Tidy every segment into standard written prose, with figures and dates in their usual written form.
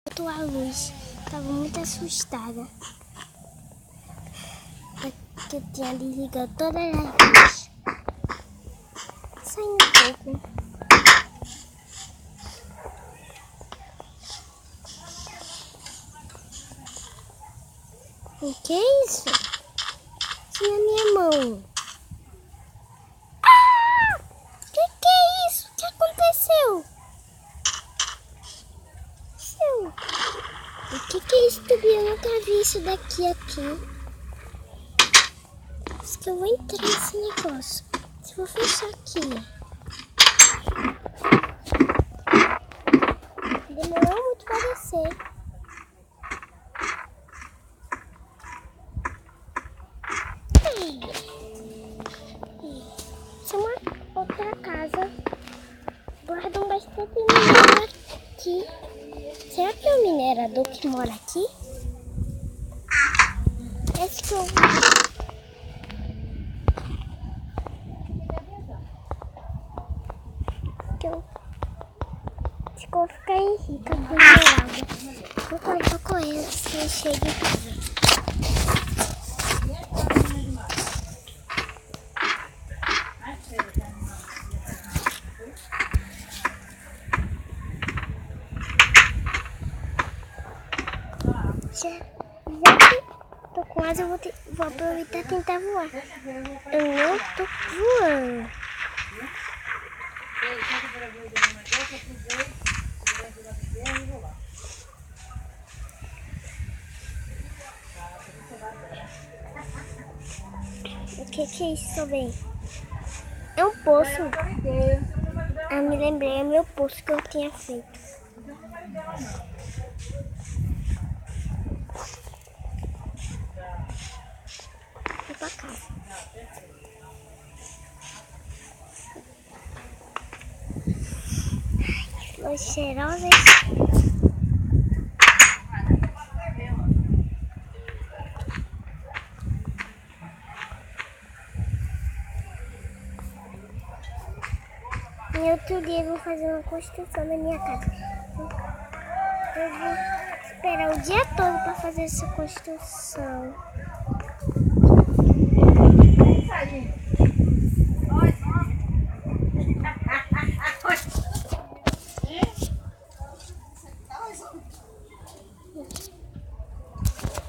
Botou a luz, tava muito assustada. Porque eu tinha desligado todas as luzes. Sai um pouco. O que é isso? Isso na minha mão. Ah! Que é isso? O que aconteceu? O que é isso, Tubi? Eu nunca vi isso daqui aqui. Acho que eu vou entrar nesse negócio. Eu vou fechar aqui. Demorou muito para descer. Isso é uma outra casa. Guardam bastante minério aqui. Será que é o minerador que mora aqui? Acho que eu... Acho que eu vou ficar rica com mineral. Vou correr se chega em casa. Já que tô com asa, eu vou aproveitar e tentar voar. Eu não tô voando. O que é isso também? É um poço. Ah, me lembrei, é meu poço que eu tinha feito. Vou pra casa. Flores cheirosas. E outro dia eu vou fazer uma construção na minha casa. Eu vou esperar o dia todo para fazer essa construção.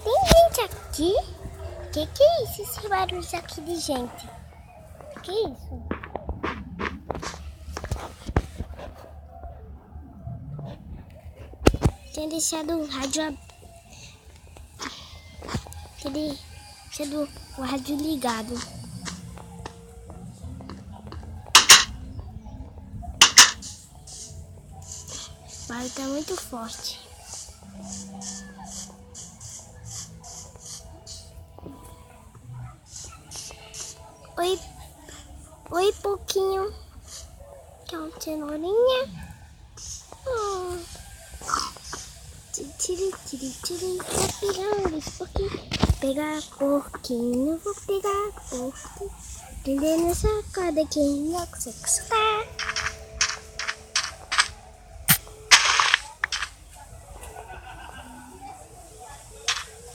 Tem gente aqui? O que é isso? Esses barulhos aqui de gente? O que é isso? Tinha deixado o rádio deixado o rádio ligado. O barulho tá muito forte. Oi, pouquinho. Que é uma cenourinha. Tá pegando esse pouquinho. Pegar porquinho, vou pegar porquinho. Prender nessa corda aqui, não consigo soltar.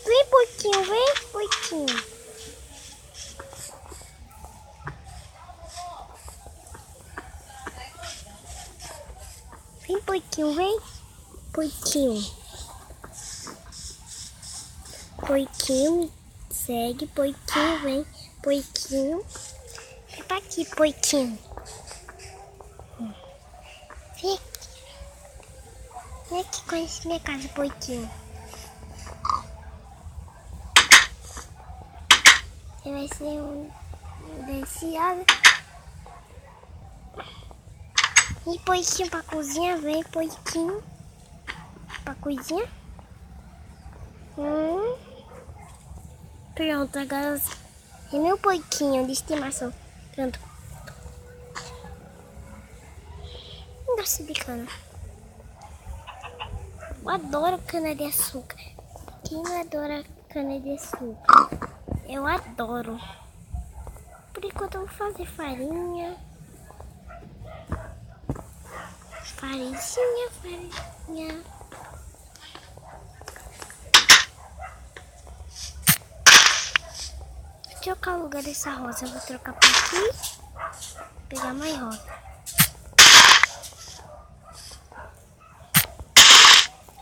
Vem, porquinho, vem, porquinho. Vem, porquinho, vem, porquinho. Porquinho, segue, porquinho, vem, porquinho. Vem pra aqui, porquinho. Vem aqui. Vem aqui conhecer minha casa, porquinho. Você vai ser um deseado. E porquinho pra cozinha, vem, porquinho. Pra cozinha. Pronto, agora é meu porquinho de estimação. Pronto. Gosto de cana. Eu adoro cana de açúcar. Quem não adora cana de açúcar? Eu adoro. Por enquanto eu vou fazer farinha. Farinha. trocar o lugar dessa rosa. Eu vou trocar por aqui. Pegar mais rosa.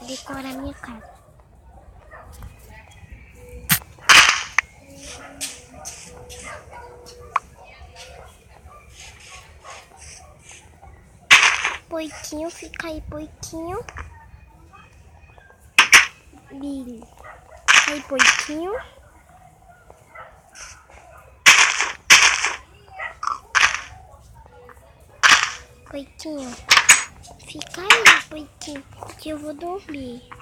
Decorar a minha casa. Poiquinho, fica aí, poiquinho. Billy. Aí, poiquinho. Poiquinho. Fica aí, poiquinho, que eu vou dormir.